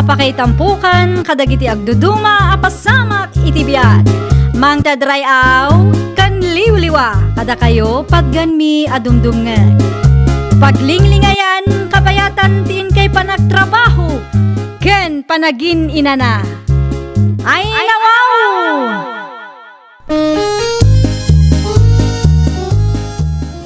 Apakaitampukan, kadagiti agduduma, apasamak itibiyat. Mang tadrayaw, kan liwliwa, kada kayo pagganmi adumdumngan. Paglinglingayan, kabayatan tiin kay panagtrabaho, ken panagin inana. Ay nawaw!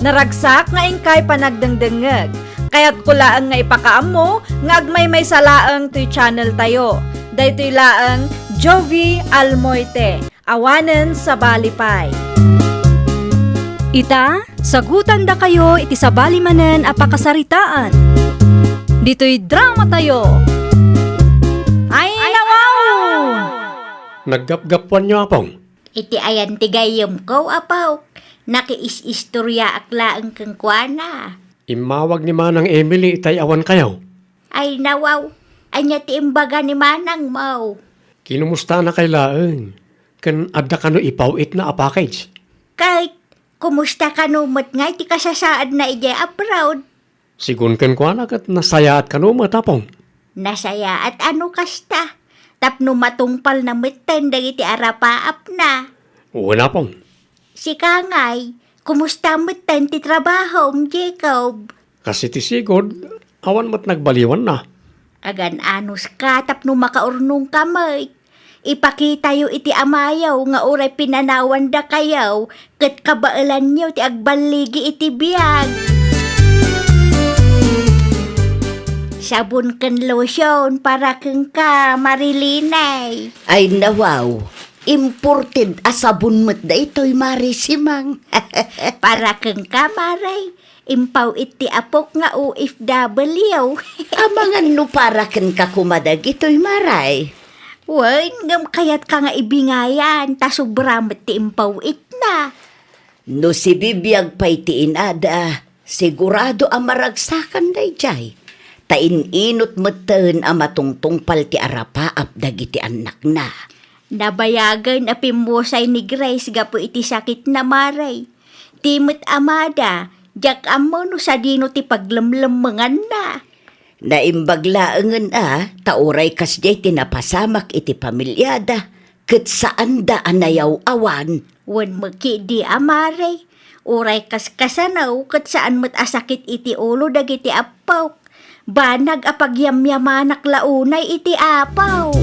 Naragsak nga ingkay panagdengdengeg, kaya't kulaang nga ipakaam mo, nga agmay may salaang to'y channel tayo. Daytoy laang Jovi Almoite, awanen sa balipay. Ita, sagutan da kayo iti sa balimanen apakasaritaan. Dito'y drama tayo. Ay nawaw! Naggapgapuan nyo apong. Iti ayan tigayom ko, apaw. Nakiis-istorya aklaan kang kuana. Imawag ni Manang Emily itay awan kayo. Ay nawaw, anya ti imbaga ni Manang mau. Kinumusta na kay laeng. Kan adda kano ipawit na a package. Kahit kumusta ka numot nga, iti kasasaad na ije abroad. Sigun ken kuana kat nasaya at kano matapong. Nasaya at ano kasta. Tapno matungpal na mitten dagiti arapaap na. Una pong. Si Kangay, kumusta mitten ti trabaho, Jacob? Kasi ti sigod, awan mat nagbaliwan na. Agan anos ka, tapno makaurnong kamay. Ipakita yo iti amayaw, nga uray pinanawan da kayaw, kat kabailan nyo ti agbaligi iti biyag. Sabon ken lotion para keng ka marilinay. Ay nawaw, imported asabon mo't da ito'y marisimang. Para keng ka maray, impaw iti apok nga OFW. Amangan no para ken kakumadag ito'y maray. Wen, ngam kayat ka nga ibingayan, ta sobramet ti impaw it na. No si bibiyag pa'y tiinada, sigurado ang maragsakan day jay. Tain-inot meten ang matungtungpal ti arapaap dagiti anak na. Nabayagan a pimbosay ni Grace gapo iti sakit na maray. Timot amada, jak amo no sa dino ti paglemlemengan na. Naimbaglaangan tauray kasjay tinapasamak iti pamilyada, ket saan da anayaw awan. Wen maki di amaray, uray kaskasanaw ket saan met asakit iti ulo dagiti apaw. Banag apagyamyamanak launay iti apaw.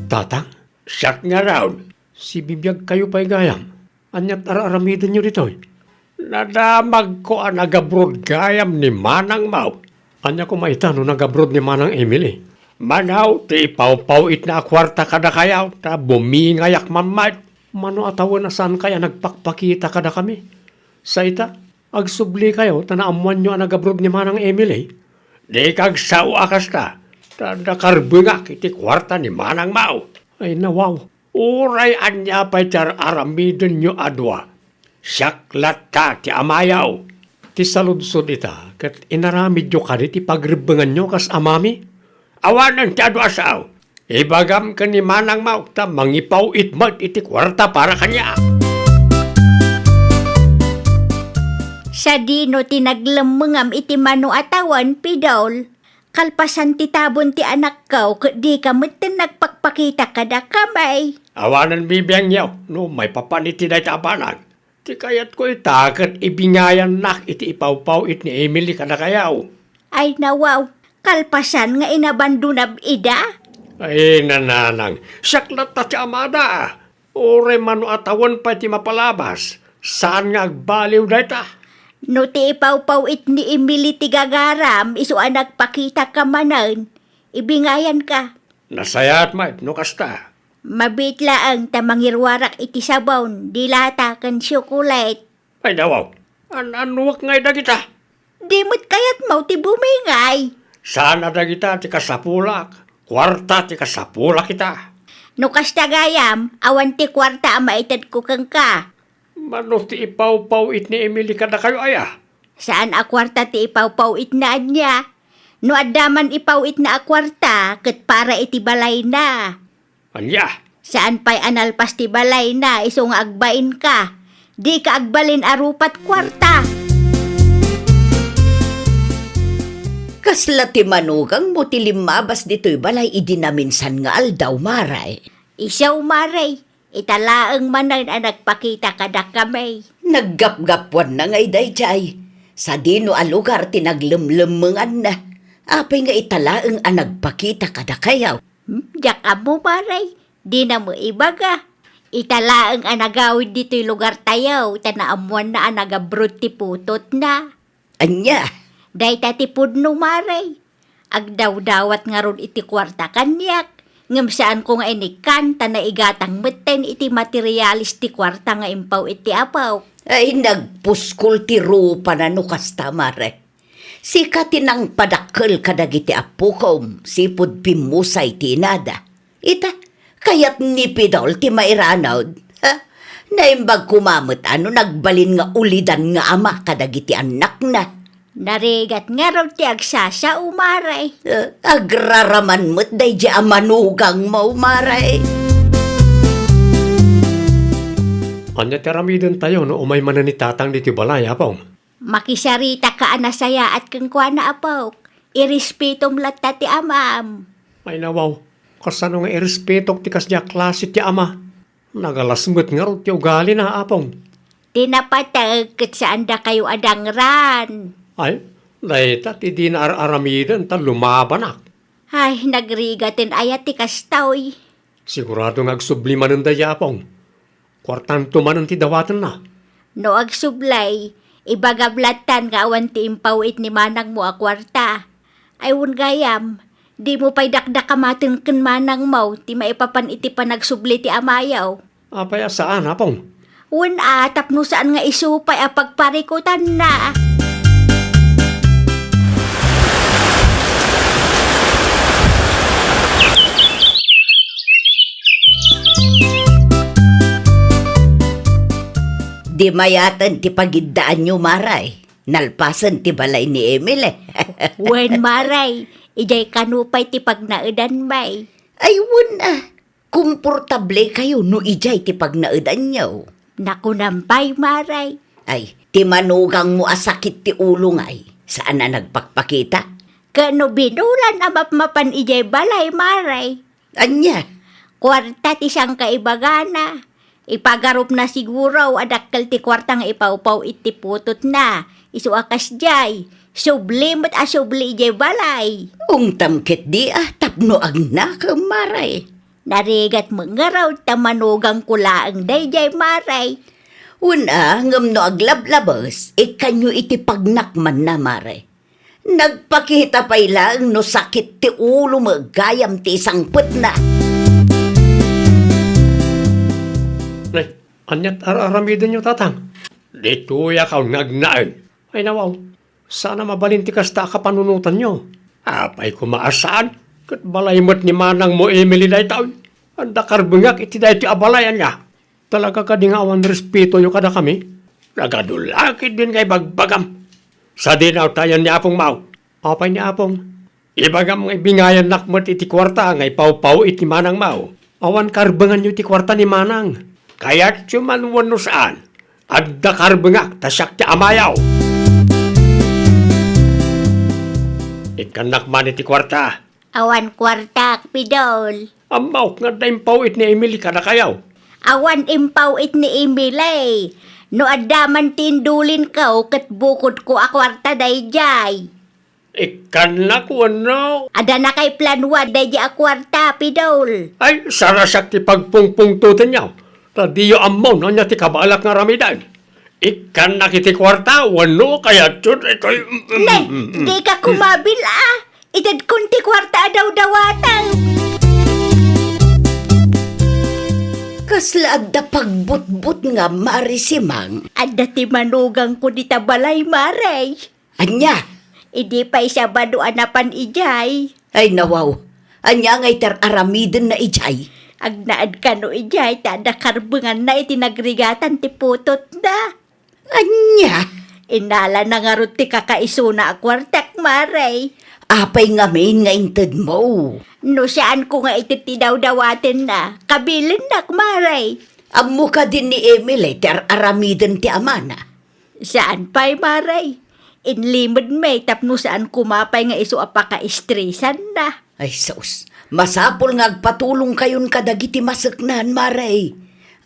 Tatang, siyak nga raw. Si bibiyag kayo pa'y gayam. Anyat araramidan nyo dito'y. Nadamag ko ang nagabrod gayam ni Manang Mau. Anya ko maita no nagabrod ni Manang Emily. Manaw, ti ipaw-pawit na akwarta kada kayaw, ta bumingayak mamad. Mano atawan na saan kaya nagpakpakita kada kami? Sa ita, agsubli kayo, tanaamuan nyo ang nagabrod ni Manang Emily. Di kag sawa kasta, tada karbungak iti kwarta ni Manang Mau. Ay nawaw, uray anya pa'y tar aramidon nyo adwa. Siyaklat ka ti amayaw. Ti saludsod ita, kat inaramid nyo ka ti pagribangan nyo kas amami. Awanan ti adwa sao. Ibagam ka ni Manang Mau, ta mangipaw itmat iti kwarta para kanya. Sa dino tinaglemengam iti mano atawan pidol. Kalpasan ti tabon ti anak kaw, di ka meten nagpakpakita kada kamay. Awanan bibiyang yaw, no may papaniti na itabanag. Ti kayat ko itakat ibingayan nak iti ipaw-paw it ni Emily kada kayaw. Ay nawaw, kalpasan nga inabandunab ida? Ay nananang, saklat ta ti amada. Ore mano atawan pa ti mapalabas. Saan nga agbaliw na ita? No ti ipaw-paw it ni Emily ti gagaram, iso anak pakita ka manan. Ibingayan ka. Nasayat mait, no kasta. Mabitla ang tamangirwarak iti sabon, dilata kan syokolate. Ay dawaw, anuwak ngay dagita. Di mo't kayat mo ti bumingay. Sana dagita ti kasapulak. Kwarta ti kasapulak kita. No kasta gayam, awan ti kwarta ang maitad ko kang ka. Mano ti ipaw-paw it ni Emily kada kayo aya? Saan akwarta ti ipaw-pawit na niya? No adaman ipawit na akwarta, ket para iti balay na. Anya? Saan pa'y analpas ti balay na, iso nga agbain ka. Di ka agbalin arupat kwarta. Kasla ti manugang mo ti limabas dito'y balay idinaminsan nga aldaw, maray. Isaw maray, italaang manan ang nagpakita kada kamay. Naggap-gapwan na ngay dayjay. Sa dino a lugar tinaglemlemengan na. Apay nga italaang ang nagpakita kada kayaw. Diyak mo maray, di na mo ibaga. Italaang ang nagawid dito'y lugar tayaw, tanaamuan na ang nagabrod ti putot na. Anya, Day tatipod no maray. Agdaw-dawat nga ron iti kwarta kanyak. Ngam saan ko nga inikan, tanaigatang meten iti materialis ti kwarta nga impaw iti apaw. ay nagpuskol ti rupa na no kasta, mare. Sika tinang padakkel kadagiti apukom, sipod pimusay ti inada. Ita, kayat nipidol ti mairanawd. Ha? Naimbag kumamot ano nagbalin nga ulidan nga ama kadagiti anak na. Narigat nga raw ti agsasa umaray. Agraraman mo't day di amanugang mo, maray. Anya teramiden tayo no umay manan ni tatang diti balay, apong. Makisarita ka anasaya at kang kwa na apaw. Irespetom latta ti amam. Ay nawaw, kasano nga irespetok ti kasya klase ti ama. Nagalasmut nga ro ti ugali na, apong. Tinapatag kat saan da kayo adangran. Ay, dahita ti di na aramiden ta lumabanak. Ay, nagrigatin ayat ti kastaw. Sigurado nga agsubliman ng dayapong. Kwartan tumanan ti dawatan na. No agsublay, ibagablatan nga awan ti impawit ni manang mo a kwarta. Ayun gayam, di mo pa'y dakdak kamatin ken manang mo, ti maipapan iti panagsubli ti amayaw. Apay saan, apong? Wen atap no saan nga isupay a pagparikutan na. Di mayatan ti pagidaan nyo, maray. Nalpasan ti balay ni Emile. Wen maray, ijay kanupay ti pagnaudan may. Ay, wala. Komportable kayo no ijay ti pagnaudan nyo. Nakunampay maray. Ay, ti manugang mo asakit ti ulo ngay. Saan na nagpakpakita? Kano binulan amapmapan ijay balay maray. Anya, Kwarta ti siyang kaibagana. Ipagarup na siguro adakkel ti kwarta nga ipaupaw iti putot na. Isu akas jay. Sublim at asubli ijay balay. ungtamkit di tapno ag nakamaray. Narigat mga raw tamanugang kulaang dayjay maray. Una, ngam no aglablabas, ikanyo iti pagnakman na, maray. Nagpakita pa ilang no sakit ti ulo magayam ti isang put na. Nay, anyat aramiden nyo tatang. Dituya ka nagnaan. Ay nawaw, sana mabalinti kasta kapanunutan nyo. Apay kumaasaan, kat balay mo't ni manang mo Emily day taon. Anda karbungak iti day ti abalayan niya. Talaga ka di nga awan respeto nyo kada kami. Nagadulakid din kay bagbagam. Sa dinaw tayan ni Apong Mau. Apay ni Apong, ibagam nga ibingayan nakmat iti kwarta nga ipaw-paw iti manang Mau. Awan karbangan nyo iti kwarta ni manang. Kaya't sumanwan no saan. Adda karbangak tasyak ti amayaw. Ikanak man iti kwarta. Awan kwartak pidol. Amaw nga da impawit ni Emily kada kayaw. Awan impawit ni Emily. No adaman tindulin ka kat bukod ko a kwarta dayjay. Ikanak wano. Ada na kay planwa dayjay a kwarta pidol. Ay, sarasak ti pagpungpungtutan niyaw. Tadiyo amaw no niya ti kabalak nga ramidan. Ikanak iti kwarta, wano kaya chut ito'y... Nay, di ka kumabil Itad kunti kwarta daw-dawatan. Kasla adda pagbutbut nga marisimang. Ada ti manugang ko di tabalay maray. Anya, Idi pa isa baduan napan ijay. ay nawaw. Anya ngay aramiden na ijay. Agnaad ka no ijay, tada karbengan na itinagrigatan ti putot na. Anya, Inala na nga ron ti kakaisuna a kwartak maray. apay nga main nga inted mo. No saan ko nga ititidaw-dawatin na, kabilin na maray. Amo ka din ni Emily aramiden ti amana. Saan pa'y maray? Inlimod may tapno saan kumapay nga iso apaka-estresan na. Ay, saus. Masapol nga agpatulong kayon kadagiti masaknan, maray.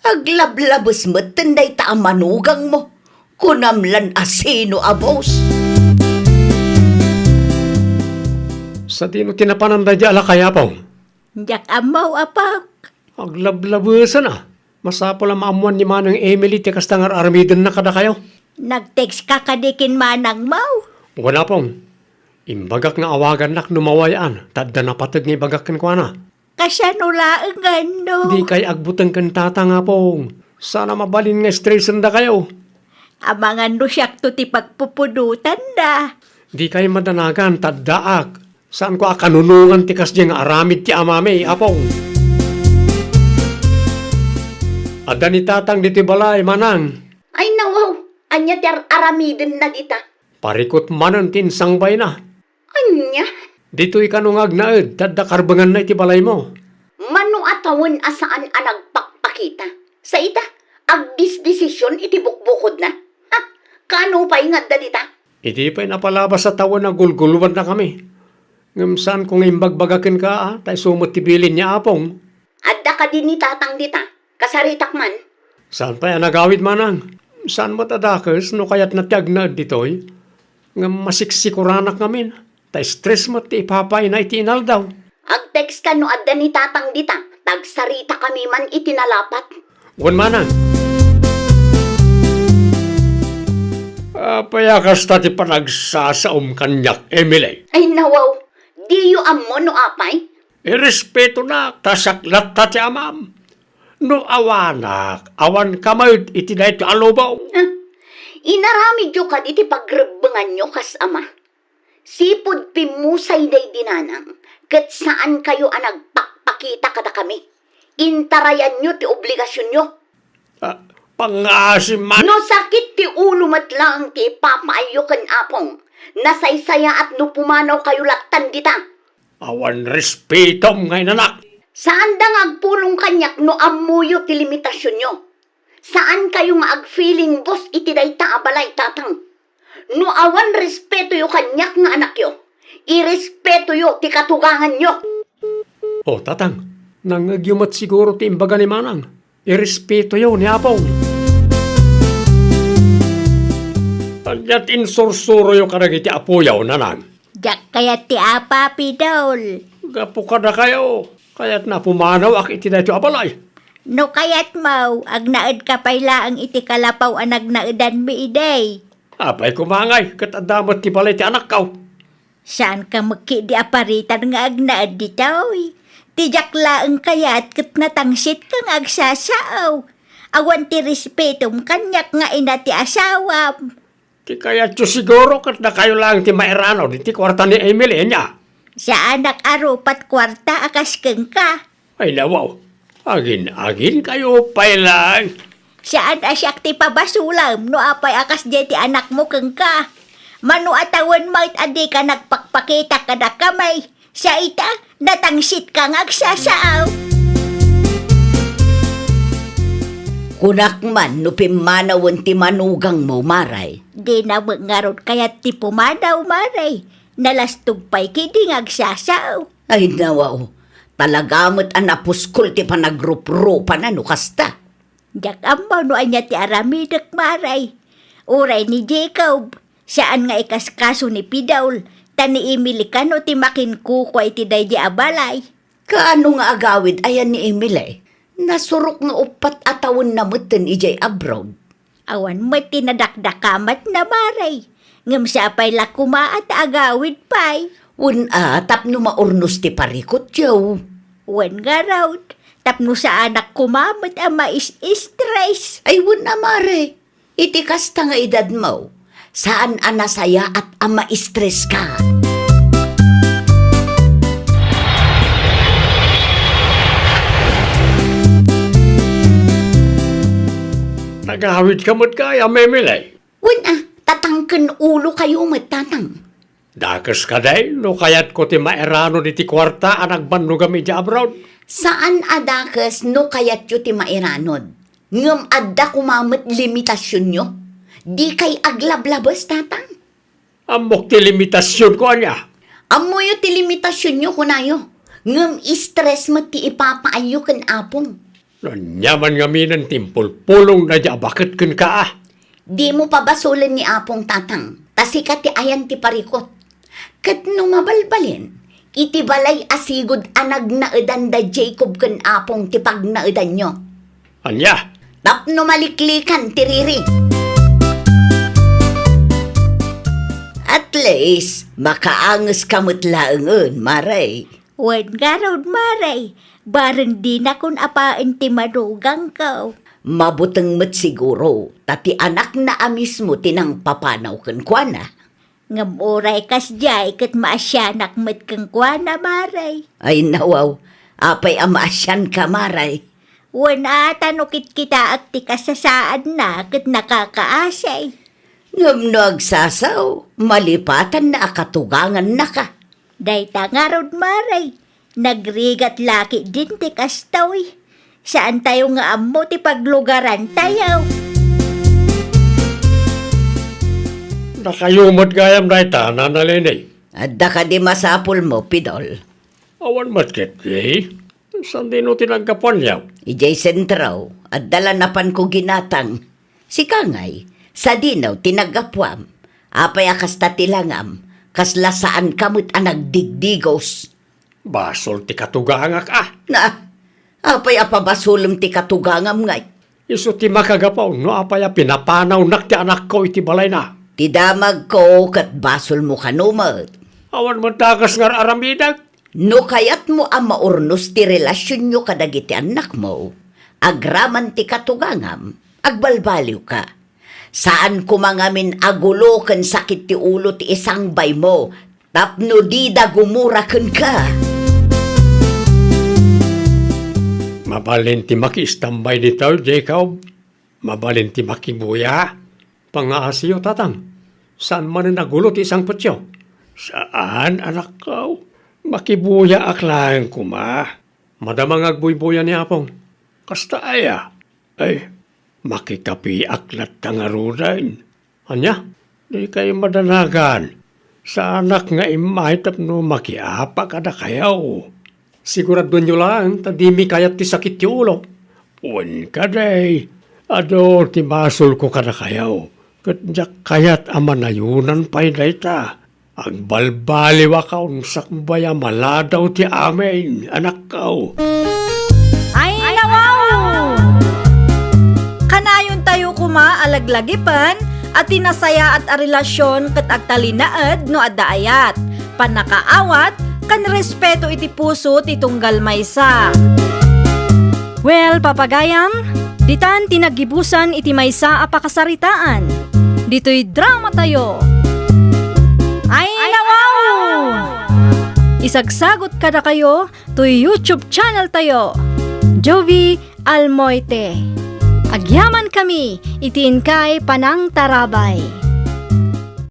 Aglablabas mo, tenday ta ang manugang mo. Kunamlan asino abos. Sa dino tinapananda di ala kaya pong. Jak amaw apak. Aglablabusan na. Masapol ang maamuan ni Manang Emily ti kastangar armiden na kada kayo. Nag-text ka kadikin manang mau. Wala pong. Imbagak nga awagan nak numawayaan. Tadda na patag nga ibagak ko na. Kasyanulaang gano. Di kay agbutang kan tata nga pong. Sana mabalin nga stressan da kayo. Amangan no siyak to ti pagpupudutan da. Di kay madanagan taddaak. Saan ko akanunungan ti kasya nga aramid ti amame, apong. Ada ni tatang diti balay, manang. Ay, nawaw. Anya ti aramiden na dita. Parikot manan tinsangbay na. Anya? Dito ikanungag na ed, tadda karbangan na iti balay mo. Mano atawon asaan a nagpakpakita? Sa ita, agdisdesisyon iti bukbukod na. Ha? Kano pa ingat da dita? Iti pa'y napalabas sa tawa na gulgulwan na kami. Ngamsan kung imbagbagakin ka, tay sumot tibilin niya apong. Adda ka din ni tatang dita. Kasaritak man. Saan pa'y nagawid manang? Saan mo tadakas no kaya't natiyag na ditoy? Ngam masiksikuраnak ngamin. Tay stress mo ti ipapay na iti inal daw. Ag-text ka no adda ni tatang dita. Tagsarita kami man itinalapat. Wan manang. Payakas tati panagsasaom kanyak, Emily. Ay nawaw. Diyo ammo no apay? Irespeto na, tasaklat tati amam. No awanak, awan kamayod iti na ito alobaw. Inaramid yo kad iti pagrebengan nyo kas ama. Sipod pimusay day dinanang. Kat saan kayo ang nagpakpakita kada kami. Intarayan nyo ti obligasyon nyo. Pangasim man. No sakit ti ulo mat lang ti papaayo kan apong. Nasaysaya at no pumanaw kayo laktan dita. Awan respetom ngay nanak. Saan da nga agpulong kanyak no amuyo ti limitasyon nyo? Saan kayo nga ag-feeling boss iti dayta abalay tatang? No awan respeto yo kanyak nga anak yo. Irespeto yo ti katugangan nyo. O tatang, nangagyumat siguro ti imbaga ni manang. Irespeto yun ni apong. Anyat insursuro yung karag iti apuyaw nanang. Jak kaya ti apa pidol. Gapo ka na kayo. Kaya't na pumanaw ak iti na ito abalay. No kayat mau, agnaed ka payla ang iti kalapaw ang nagnaedan mi iday. Apay kumangay, kat adamot ti balay ti anak kaw. Saan ka magki di aparitan nga agnaed ditoy? Tijak laeng kayat kat natangsit kang agsasaaw. Awan ti respetom kanyak nga ina ti asawam. Ti kaya tiyo siguro kat na kayo lang ti mairano di ti kwarta ni Emily niya. Sa anak arupat kwarta akas keng ka. Ay nawaw, agin kayo pay lang. Saan asyak ti pabasulam no apay akas di ti anak mo keng ka. Mano atawan mo't adi ka nagpakpakita kada kamay. Sa ita, natangsit ka agsasaaw. Kunak man no pimanawan ti manugang mo maray. Di na mangarod kaya ti pumadaw maray. Nalastog pa'y kiding agsasaaw. Ay nawaw, talagamot ang napuskol ti panagrup-rupa na no kasta. Jak ambaw no anya ti aramidak maray. Uray ni Jacob, saan nga ikaskaso ni Pidaul, tani Emily kano ti makinkukway ti daydi abalay. Kaano nga agawid ayan ni Emily? Nasurok nga upat atawon na mutin ijay abroad. Awan mo tinadakdakamat na maray. Ngam siya pa'y lakuma at agawid pa'y. Tapno maurnos ti parikot yaw. Wan nga raw, tapno sa anak kumamot ang mais-stress. Ay na mare, iti kasta nga edad mo. Saan anasaya at ama stress ka? Nagawid ka mo't kaya, Emily. Tatangken ulo kayo matatang. Dakas ka day, no kayat ko ti mairano di ti kwarta anak banugam iti abroad. Saan adakas no kayat yu ti mairanod? Ngam adda kumamit limitasyon nyo? Di kay aglablabas tatang? Amok ti limitasyon ko anya. Amo yu ti limitasyon nyo kunayo. Ngam stress mo ti ipapaayo kan apong. Nanyaman nga minan timpul-pulong na dya bakit kun ka ah. Di mo pabasulan ni apong tatang. Tasika ti ayan ti parikot. Kat no mabalbalin, iti balay asigod anag na edan da Jacob kan apong ti pag na edan nyo. Anya, Tapno maliklikan ti riri. At least, makaangas kamot laangon, maray. Wan nga raw, maray. Barang di na kun apaan ti madugang ka. Mabutang mat siguro, tati anak na amis mo tinang papanaw kan kuana. Ngam oray kas jay kat maasyanak mat kang kuana, maray. Ay nawaw, apay amaasyan ka, maray. Wan ata no kita at ti kasasaan na kat nakakaasay. Ngam no agsasaw, malipatan na akatugangan na ka. Dayta nga raw, maray. Nagrigat laki din ti kastaw eh. Saan tayo nga amo ti paglugaran tayo? nakayumot gayam na itanan na linay. Adda ka di masapul mo, Pidol. Awan matket, eh? Saan din o tinagkapan yaw? Ijay sentraw, at dalanapan ko ginatang. Si Kangay, sa dinaw tinagapwam. Apay akas tatilangam, kasla saan kamot anag digdigos. Basol ti katugangak ah. Na, apay apabasulom ti katugangam ngay. Iso ti makagapaw no apaya pinapanaw nak ti anak ko iti balay na. Ti damag ko kat basol mo kanumat. Awan mo tagas nga aramidag. No kayat mo ang maurnos ti relasyon nyo kadagiti anak mo, agraman ti katugangam, agbalbaliw ka. Saan kumangamin agulo kan sakit ti ulo ti isang bay mo, tapno di da gumurakan ka. Mabalin ti makistambay dito, Jacob. Mabalin ti makibuya. Pangaasiyo, tatang. Saan man na nagulo ti isang putyo? Saan, anak ko? Makibuya aklaan ko, ma. Madamang agbuybuya ni Apong. Kasta aya. Ay, makikapi aklat tangarudan. Anya, di kayo madanagan. Sa anak nga imay tapno makiapa kada kayaw. Sigurado nyo lang, tadimi kayat ti sakit ti ulo. Uwan ka day. Ado, ti masol ko kada kayaw. Katjak kayat amanayunan pa'y dayta. Ang balbaliw akaw sakbaya maladaw ti amin, anak kaw. Ay, nawaw! Kanayon tayo kuma alaglagipan at tinasaya at a relasyon kat agtalinaad no addaayat. Panakaawat, kan respeto iti puso ti tunggal maysa. Well, papagayam, ditan tinagibusan iti maysa apakasaritaan. Dito'y drama tayo. Ay, nawaw! Isagsagot kada kayo to YouTube channel tayo. Jovi Almoite. Agyaman kami, itiin kay Panang Tarabay.